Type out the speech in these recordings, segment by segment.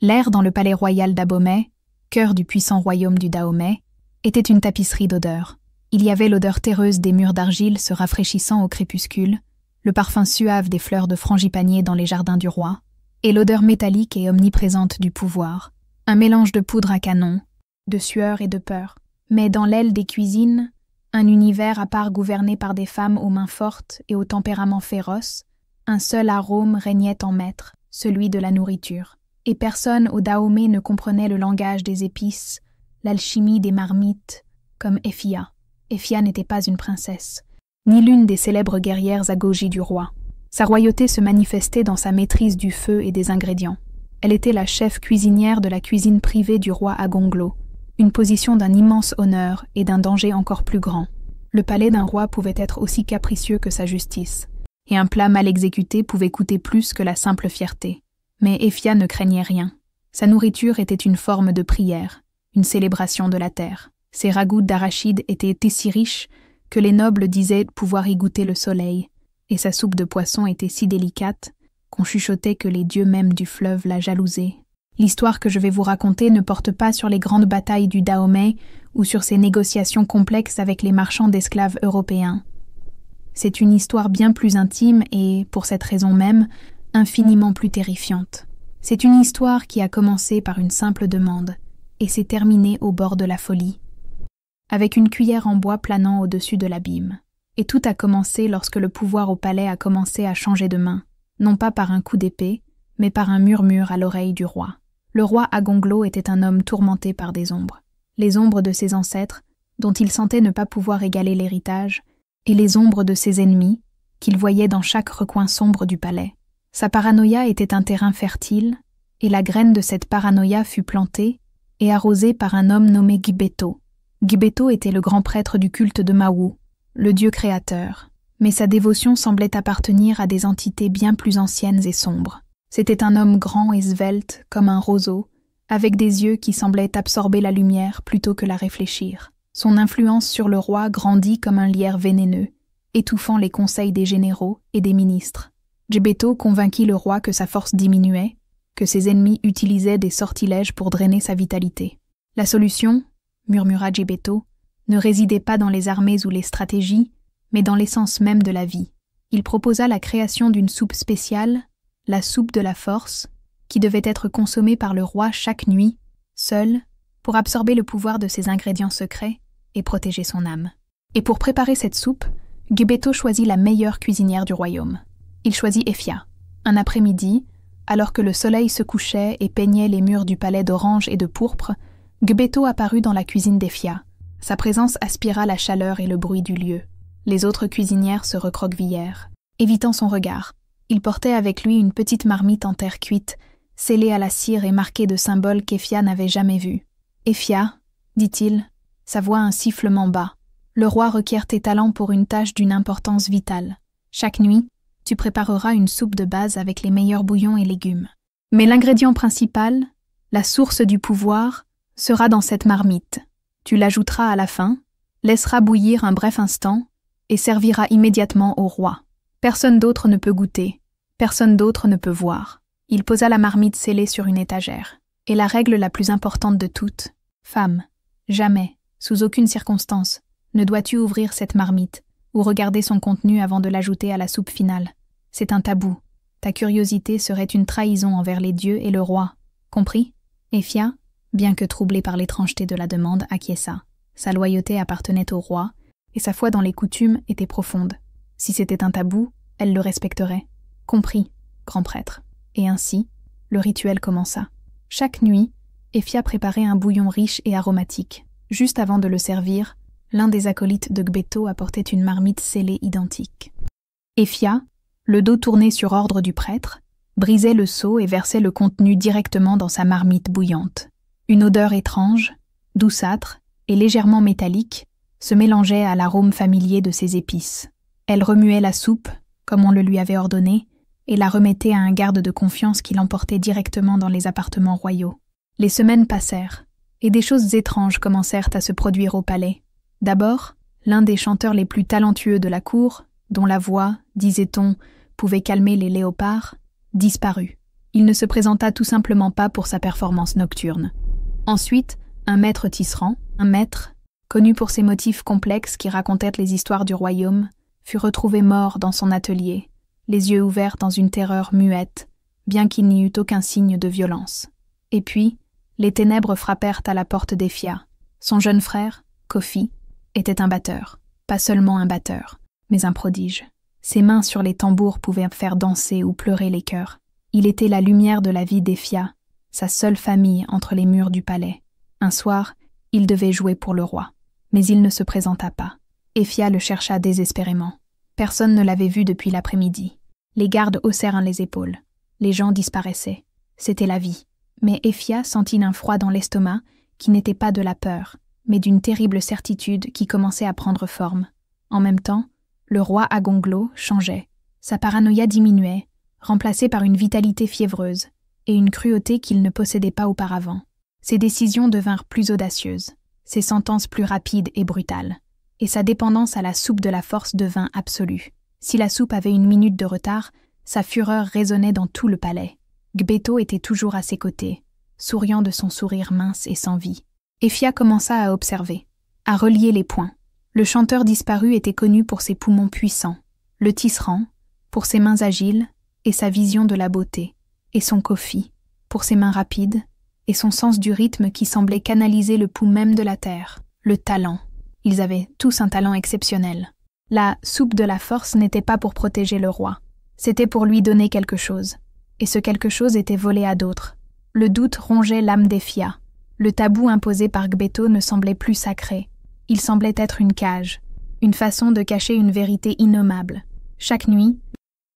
L'air dans le palais royal d'Abomey, cœur du puissant royaume du Dahomey, était une tapisserie d'odeurs. Il y avait l'odeur terreuse des murs d'argile se rafraîchissant au crépuscule, le parfum suave des fleurs de frangipanier dans les jardins du roi, et l'odeur métallique et omniprésente du pouvoir. Un mélange de poudre à canon, de sueur et de peur. Mais dans l'aile des cuisines, un univers à part gouverné par des femmes aux mains fortes et au tempérament féroce, un seul arôme régnait en maître, celui de la nourriture. Et personne au Dahomey ne comprenait le langage des épices, l'alchimie des marmites, comme Effia. Effia n'était pas une princesse, ni l'une des célèbres guerrières agogies du roi. Sa royauté se manifestait dans sa maîtrise du feu et des ingrédients. Elle était la chef cuisinière de la cuisine privée du roi Agonglo, une position d'un immense honneur et d'un danger encore plus grand. Le palais d'un roi pouvait être aussi capricieux que sa justice, et un plat mal exécuté pouvait coûter plus que la simple fierté. Mais Effia ne craignait rien. Sa nourriture était une forme de prière, une célébration de la terre. Ses ragoûts d'arachide étaient si riches que les nobles disaient pouvoir y goûter le soleil, et sa soupe de poisson était si délicate qu'on chuchotait que les dieux mêmes du fleuve la jalousaient. L'histoire que je vais vous raconter ne porte pas sur les grandes batailles du Dahomey ou sur ses négociations complexes avec les marchands d'esclaves européens. C'est une histoire bien plus intime et, pour cette raison même, infiniment plus terrifiante. C'est une histoire qui a commencé par une simple demande et s'est terminée au bord de la folie, avec une cuillère en bois planant au-dessus de l'abîme. Et tout a commencé lorsque le pouvoir au palais a commencé à changer de main, non pas par un coup d'épée, mais par un murmure à l'oreille du roi. Le roi Agonglo était un homme tourmenté par des ombres. Les ombres de ses ancêtres, dont il sentait ne pas pouvoir égaler l'héritage, et les ombres de ses ennemis, qu'il voyait dans chaque recoin sombre du palais. Sa paranoïa était un terrain fertile, et la graine de cette paranoïa fut plantée et arrosée par un homme nommé Gbeto. Gbeto était le grand prêtre du culte de Mawu, le dieu créateur, mais sa dévotion semblait appartenir à des entités bien plus anciennes et sombres. C'était un homme grand et svelte comme un roseau, avec des yeux qui semblaient absorber la lumière plutôt que la réfléchir. Son influence sur le roi grandit comme un lierre vénéneux, étouffant les conseils des généraux et des ministres. Gbeto convainquit le roi que sa force diminuait, que ses ennemis utilisaient des sortilèges pour drainer sa vitalité. La solution, murmura Gbeto, ne résidait pas dans les armées ou les stratégies, mais dans l'essence même de la vie. Il proposa la création d'une soupe spéciale, la soupe de la force, qui devait être consommée par le roi chaque nuit, seul, pour absorber le pouvoir de ses ingrédients secrets et protéger son âme. Et pour préparer cette soupe, Gbeto choisit la meilleure cuisinière du royaume. Il choisit Effia. Un après-midi, alors que le soleil se couchait et peignait les murs du palais d'orange et de pourpre, Gbeto apparut dans la cuisine d'Effia. Sa présence aspira la chaleur et le bruit du lieu. Les autres cuisinières se recroquevillèrent, évitant son regard. Il portait avec lui une petite marmite en terre cuite, scellée à la cire et marquée de symboles qu'Effia n'avait jamais vus. « Effia, dit-il, sa voix un sifflement bas, le roi requiert tes talents pour une tâche d'une importance vitale. Chaque nuit, tu prépareras une soupe de base avec les meilleurs bouillons et légumes. Mais l'ingrédient principal, la source du pouvoir, sera dans cette marmite. Tu l'ajouteras à la fin, laisseras bouillir un bref instant et serviras immédiatement au roi. Personne d'autre ne peut goûter, personne d'autre ne peut voir. » Il posa la marmite scellée sur une étagère. Et la règle la plus importante de toutes, femme, jamais, sous aucune circonstance, ne dois-tu ouvrir cette marmite ou regarder son contenu avant de l'ajouter à la soupe finale. C'est un tabou. Ta curiosité serait une trahison envers les dieux et le roi. Compris? Effia, bien que troublée par l'étrangeté de la demande, acquiesça. Sa loyauté appartenait au roi, et sa foi dans les coutumes était profonde. Si c'était un tabou, elle le respecterait. Compris, grand prêtre. Et ainsi, le rituel commença. Chaque nuit, Effia préparait un bouillon riche et aromatique. Juste avant de le servir, l'un des acolytes de Gbeto apportait une marmite scellée identique. Effia, le dos tourné sur ordre du prêtre, brisait le seau et versait le contenu directement dans sa marmite bouillante. Une odeur étrange, douceâtre et légèrement métallique se mélangeait à l'arôme familier de ses épices. Elle remuait la soupe, comme on le lui avait ordonné, et la remettait à un garde de confiance qui l'emportait directement dans les appartements royaux. Les semaines passèrent, et des choses étranges commencèrent à se produire au palais. D'abord, l'un des chanteurs les plus talentueux de la cour, dont la voix, disait-on, pouvait calmer les léopards, disparut. Il ne se présenta tout simplement pas pour sa performance nocturne. Ensuite, un maître tisserand, un maître, connu pour ses motifs complexes qui racontaient les histoires du royaume, fut retrouvé mort dans son atelier, les yeux ouverts dans une terreur muette, bien qu'il n'y eût aucun signe de violence. Et puis, les ténèbres frappèrent à la porte d'Efia. Son jeune frère, Kofi, était un batteur. Pas seulement un batteur, mais un prodige. Ses mains sur les tambours pouvaient faire danser ou pleurer les cœurs. Il était la lumière de la vie d'Efia, sa seule famille entre les murs du palais. Un soir, il devait jouer pour le roi. Mais il ne se présenta pas. Efia le chercha désespérément. Personne ne l'avait vu depuis l'après-midi. Les gardes haussèrent les épaules. Les gens disparaissaient. C'était la vie. Mais Efia sentit un froid dans l'estomac qui n'était pas de la peur, mais d'une terrible certitude qui commençait à prendre forme. En même temps, le roi Agonglo changeait. Sa paranoïa diminuait, remplacée par une vitalité fiévreuse et une cruauté qu'il ne possédait pas auparavant. Ses décisions devinrent plus audacieuses, ses sentences plus rapides et brutales, et sa dépendance à la soupe de la force devint absolue. Si la soupe avait une minute de retard, sa fureur résonnait dans tout le palais. Gbéto était toujours à ses côtés, souriant de son sourire mince et sans vie. Efia commença à observer, à relier les points. Le chanteur disparu était connu pour ses poumons puissants, le tisserand, pour ses mains agiles et sa vision de la beauté, et son Kofi, pour ses mains rapides et son sens du rythme qui semblait canaliser le pouls même de la terre, le talent. Ils avaient tous un talent exceptionnel. La soupe de la force n'était pas pour protéger le roi, c'était pour lui donner quelque chose, et ce quelque chose était volé à d'autres. Le doute rongeait l'âme d'Efia. Le tabou imposé par Gbéto ne semblait plus sacré. Il semblait être une cage, une façon de cacher une vérité innommable. Chaque nuit,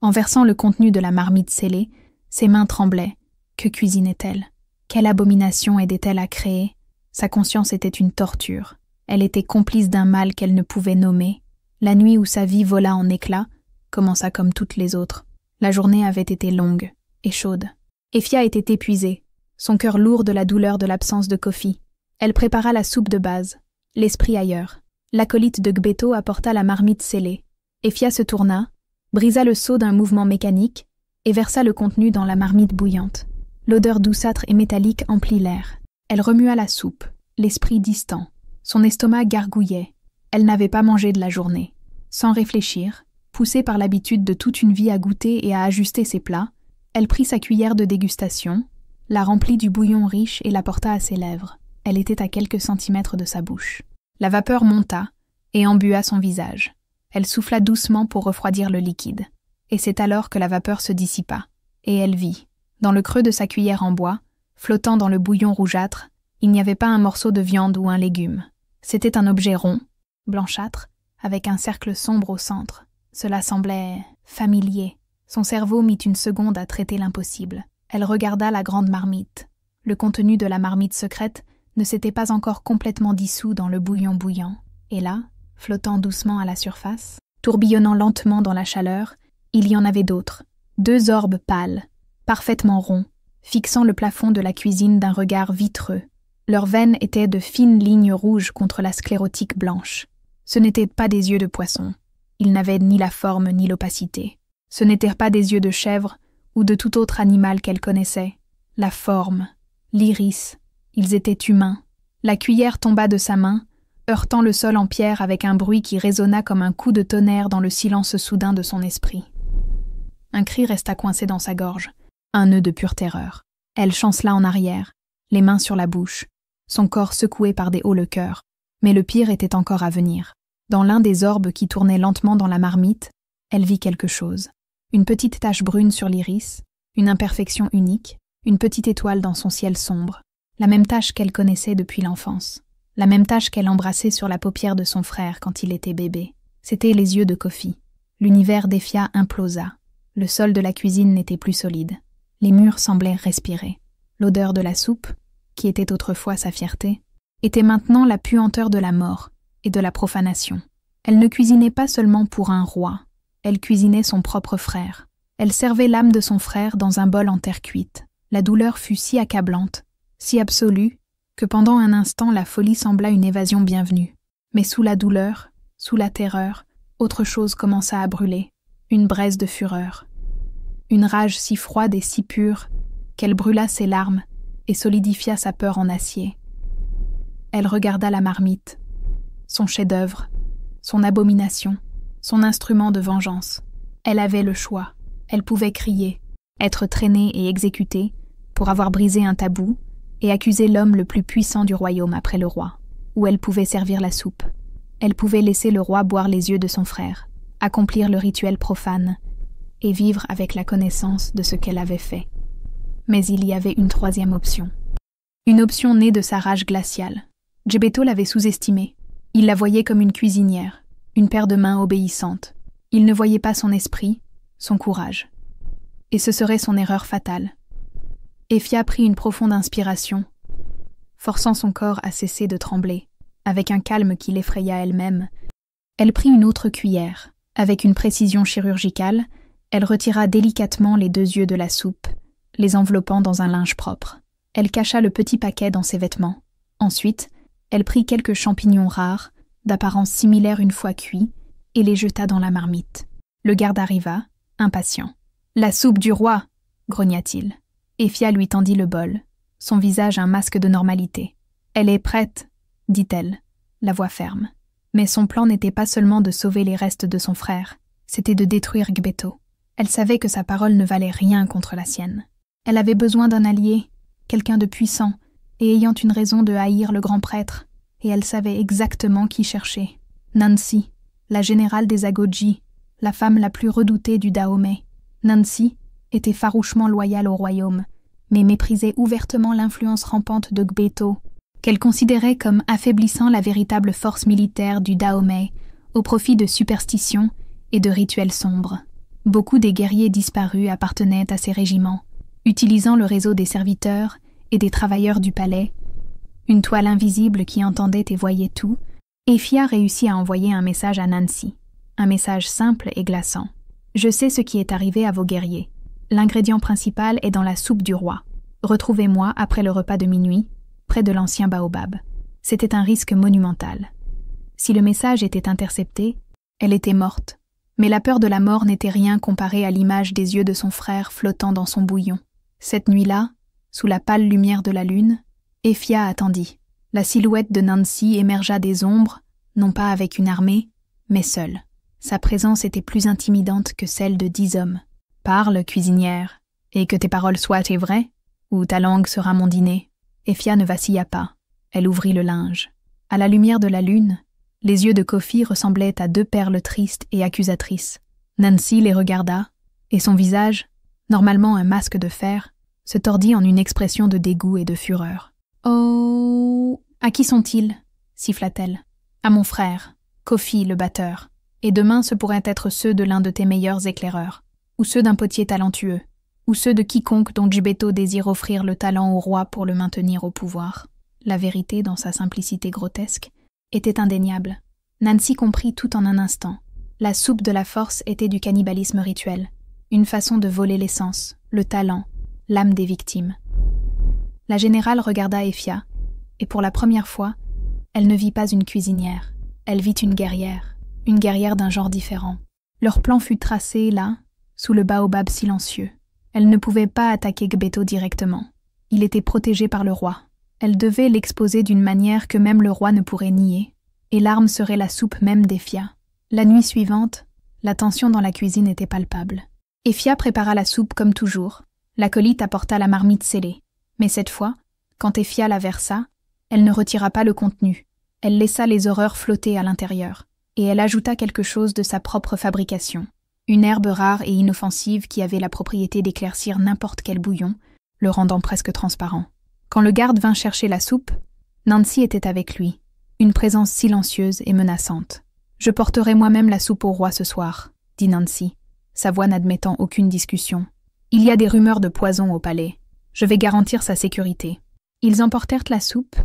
en versant le contenu de la marmite scellée, ses mains tremblaient. Que cuisinait-elle? Quelle abomination aidait-elle à créer? Sa conscience était une torture. Elle était complice d'un mal qu'elle ne pouvait nommer. La nuit où sa vie vola en éclats commença comme toutes les autres. La journée avait été longue et chaude. Efia était épuisée, son cœur lourd de la douleur de l'absence de Kofi. Elle prépara la soupe de base, l'esprit ailleurs. L'acolyte de Gbéto apporta la marmite scellée. Efia se tourna, brisa le seau d'un mouvement mécanique et versa le contenu dans la marmite bouillante. L'odeur douceâtre et métallique emplit l'air. Elle remua la soupe, l'esprit distant. Son estomac gargouillait. Elle n'avait pas mangé de la journée. Sans réfléchir, poussée par l'habitude de toute une vie à goûter et à ajuster ses plats, elle prit sa cuillère de dégustation, la remplit du bouillon riche et la porta à ses lèvres. Elle était à quelques centimètres de sa bouche. La vapeur monta et embua son visage. Elle souffla doucement pour refroidir le liquide. Et c'est alors que la vapeur se dissipa. Et elle vit, dans le creux de sa cuillère en bois, flottant dans le bouillon rougeâtre, il n'y avait pas un morceau de viande ou un légume. C'était un objet rond, blanchâtre, avec un cercle sombre au centre. Cela semblait familier. Son cerveau mit une seconde à traiter l'impossible. Elle regarda la grande marmite. Le contenu de la marmite secrète ne s'était pas encore complètement dissous dans le bouillon bouillant. Et là, flottant doucement à la surface, tourbillonnant lentement dans la chaleur, il y en avait d'autres. 2 orbes pâles, parfaitement ronds, fixant le plafond de la cuisine d'un regard vitreux. Leurs veines étaient de fines lignes rouges contre la sclérotique blanche. Ce n'étaient pas des yeux de poisson. Ils n'avaient ni la forme ni l'opacité. Ce n'étaient pas des yeux de chèvre ou de tout autre animal qu'elle connaissait. La forme, l'iris, ils étaient humains. La cuillère tomba de sa main, heurtant le sol en pierre avec un bruit qui résonna comme un coup de tonnerre dans le silence soudain de son esprit. Un cri resta coincé dans sa gorge, un nœud de pure terreur. Elle chancela en arrière, les mains sur la bouche, son corps secoué par des hauts-le-cœur. Mais le pire était encore à venir. Dans l'un des orbes qui tournaient lentement dans la marmite, elle vit quelque chose. Une petite tache brune sur l'iris, une imperfection unique, une petite étoile dans son ciel sombre. La même tache qu'elle connaissait depuis l'enfance. La même tache qu'elle embrassait sur la paupière de son frère quand il était bébé. C'étaient les yeux de Kofi. L'univers d'Efia implosa. Le sol de la cuisine n'était plus solide. Les murs semblaient respirer. L'odeur de la soupe, qui était autrefois sa fierté, était maintenant la puanteur de la mort et de la profanation. Elle ne cuisinait pas seulement pour un roi, elle cuisinait son propre frère. Elle servait l'âme de son frère dans un bol en terre cuite. La douleur fut si accablante, si absolue, que pendant un instant la folie sembla une évasion bienvenue. Mais sous la douleur, sous la terreur, autre chose commença à brûler, une braise de fureur. Une rage si froide et si pure qu'elle brûla ses larmes et solidifia sa peur en acier. Elle regarda la marmite, son chef-d'œuvre, son abomination, son instrument de vengeance. Elle avait le choix. Elle pouvait crier, être traînée et exécutée pour avoir brisé un tabou et accuser l'homme le plus puissant du royaume après le roi. Ou elle pouvait servir la soupe. Elle pouvait laisser le roi boire les yeux de son frère, accomplir le rituel profane et vivre avec la connaissance de ce qu'elle avait fait. Mais il y avait une troisième option. Une option née de sa rage glaciale. Gbeto l'avait sous-estimée. Il la voyait comme une cuisinière, une paire de mains obéissantes. Il ne voyait pas son esprit, son courage. Et ce serait son erreur fatale. Effia prit une profonde inspiration, forçant son corps à cesser de trembler. Avec un calme qui l'effraya elle-même, elle prit une autre cuillère. Avec une précision chirurgicale, elle retira délicatement les 2 yeux de la soupe, les enveloppant dans un linge propre. Elle cacha le petit paquet dans ses vêtements. Ensuite, elle prit quelques champignons rares, d'apparence similaire une fois cuits, et les jeta dans la marmite. Le garde arriva, impatient. « La soupe du roi !» grogna-t-il. Effia lui tendit le bol, son visage un masque de normalité. « Elle est prête !» dit-elle, la voix ferme. Mais son plan n'était pas seulement de sauver les restes de son frère, c'était de détruire Gbeto. Elle savait que sa parole ne valait rien contre la sienne. Elle avait besoin d'un allié, quelqu'un de puissant, et ayant une raison de haïr le grand prêtre, et elle savait exactement qui chercher. Nancy, la générale des Agoji, la femme la plus redoutée du Dahomey. Nancy était farouchement loyale au royaume, mais méprisait ouvertement l'influence rampante de Gbeto, qu'elle considérait comme affaiblissant la véritable force militaire du Dahomey au profit de superstitions et de rituels sombres. Beaucoup des guerriers disparus appartenaient à ces régiments, utilisant le réseau des serviteurs et des travailleurs du palais, une toile invisible qui entendait et voyait tout. Effia réussit à envoyer un message à Nancy, un message simple et glaçant. « Je sais ce qui est arrivé à vos guerriers. L'ingrédient principal est dans la soupe du roi. Retrouvez-moi après le repas de minuit, près de l'ancien baobab. » C'était un risque monumental. Si le message était intercepté, elle était morte. Mais la peur de la mort n'était rien comparée à l'image des yeux de son frère flottant dans son bouillon. Cette nuit-là, sous la pâle lumière de la lune, Effia attendit. La silhouette de Nancy émergea des ombres, non pas avec une armée, mais seule. Sa présence était plus intimidante que celle de 10 hommes. « Parle, cuisinière, et que tes paroles soient vraies, ou ta langue sera mon dîner. » Effia ne vacilla pas. Elle ouvrit le linge. À la lumière de la lune, les yeux de Kofi ressemblaient à 2 perles tristes et accusatrices. Nancy les regarda, et son visage, normalement un masque de fer, se tordit en une expression de dégoût et de fureur. « Oh, à qui sont-ils » siffla-t-elle. « À mon frère, Kofi le batteur. Et demain ce pourraient être ceux de l'un de tes meilleurs éclaireurs, ou ceux d'un potier talentueux, ou ceux de quiconque dont Gbeto désire offrir le talent au roi pour le maintenir au pouvoir. » La vérité, dans sa simplicité grotesque, était indéniable. Nancy comprit tout en un instant. La soupe de la force était du cannibalisme rituel, une façon de voler l'essence, le talent, l'âme des victimes. La générale regarda Effia, et pour la première fois, elle ne vit pas une cuisinière. Elle vit une guerrière d'un genre différent. Leur plan fut tracé là, sous le baobab silencieux. Elle ne pouvait pas attaquer Gbeto directement. Il était protégé par le roi. Elle devait l'exposer d'une manière que même le roi ne pourrait nier, et l'arme serait la soupe même d'Effia. La nuit suivante, la tension dans la cuisine était palpable. Effia prépara la soupe comme toujours. L'acolyte apporta la marmite scellée. Mais cette fois, quand Effia la versa, elle ne retira pas le contenu. Elle laissa les horreurs flotter à l'intérieur, et elle ajouta quelque chose de sa propre fabrication. Une herbe rare et inoffensive qui avait la propriété d'éclaircir n'importe quel bouillon, le rendant presque transparent. Quand le garde vint chercher la soupe, Nancy était avec lui, une présence silencieuse et menaçante. « Je porterai moi-même la soupe au roi ce soir », dit Nancy, sa voix n'admettant aucune discussion. « Il y a des rumeurs de poison au palais. Je vais garantir sa sécurité. » Ils emportèrent la soupe,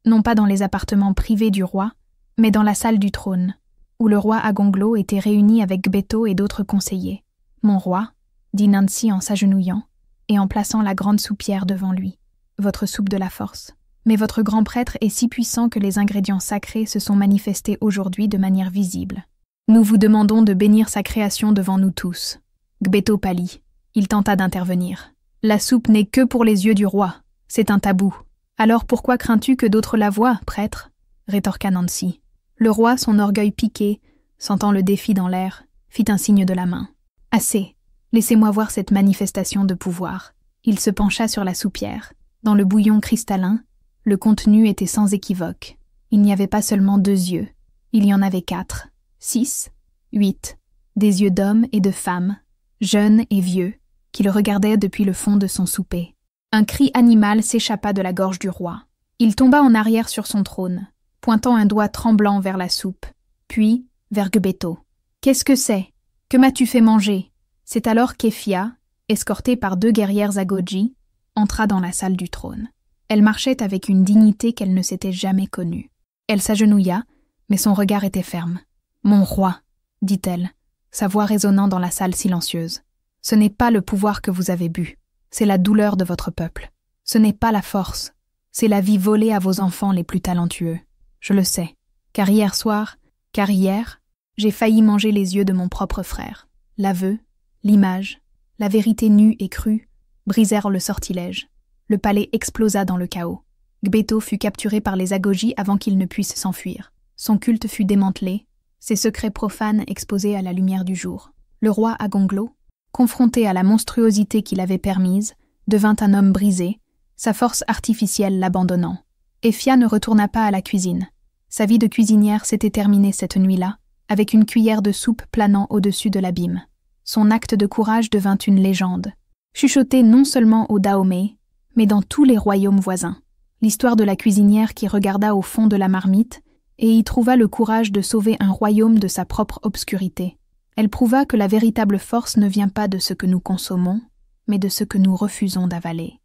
non pas dans les appartements privés du roi, mais dans la salle du trône, où le roi Agonglo était réuni avec Gbeto et d'autres conseillers. « Mon roi », dit Nancy en s'agenouillant et en plaçant la grande soupière devant lui. « Votre soupe de la force. Mais votre grand prêtre est si puissant que les ingrédients sacrés se sont manifestés aujourd'hui de manière visible. Nous vous demandons de bénir sa création devant nous tous. » Gbeto pâlit. Il tenta d'intervenir. La soupe n'est que pour les yeux du roi. C'est un tabou. Alors pourquoi crains-tu que d'autres la voient, prêtre? Rétorqua Nancy. Le roi, son orgueil piqué, sentant le défi dans l'air, fit un signe de la main. Assez. Laissez-moi voir cette manifestation de pouvoir. Il se pencha sur la soupière. Dans le bouillon cristallin, le contenu était sans équivoque. Il n'y avait pas seulement 2 yeux. Il y en avait 4, 6, 8. Des yeux d'hommes et de femmes, jeunes et vieux, qui le regardaient depuis le fond de son souper. Un cri animal s'échappa de la gorge du roi. Il tomba en arrière sur son trône, pointant un doigt tremblant vers la soupe, puis vers Gbeto. « Qu'est-ce que c'est? Que m'as-tu fait manger ?» C'est alors qu'Effia, escortée par 2 guerrières Agoji, entra dans la salle du trône. Elle marchait avec une dignité qu'elle ne s'était jamais connue. Elle s'agenouilla, mais son regard était ferme. « Mon roi, » dit-elle, sa voix résonnant dans la salle silencieuse. « Ce n'est pas le pouvoir que vous avez bu, c'est la douleur de votre peuple. Ce n'est pas la force, c'est la vie volée à vos enfants les plus talentueux. Je le sais, car hier, j'ai failli manger les yeux de mon propre frère. L'aveu, l'image, la vérité nue et crue brisèrent le sortilège. Le palais explosa dans le chaos. Gbeto fut capturé par les Agoji avant qu'il ne puisse s'enfuir. Son culte fut démantelé, ses secrets profanes exposés à la lumière du jour. Le roi Agonglo, confronté à la monstruosité qu'il avait permise, devint un homme brisé, sa force artificielle l'abandonnant. Effia ne retourna pas à la cuisine. Sa vie de cuisinière s'était terminée cette nuit-là, avec une cuillère de soupe planant au-dessus de l'abîme. Son acte de courage devint une légende, chuchotée non seulement au Dahomey, mais dans tous les royaumes voisins. L'histoire de la cuisinière qui regarda au fond de la marmite et y trouva le courage de sauver un royaume de sa propre obscurité. Elle prouva que la véritable force ne vient pas de ce que nous consommons, mais de ce que nous refusons d'avaler.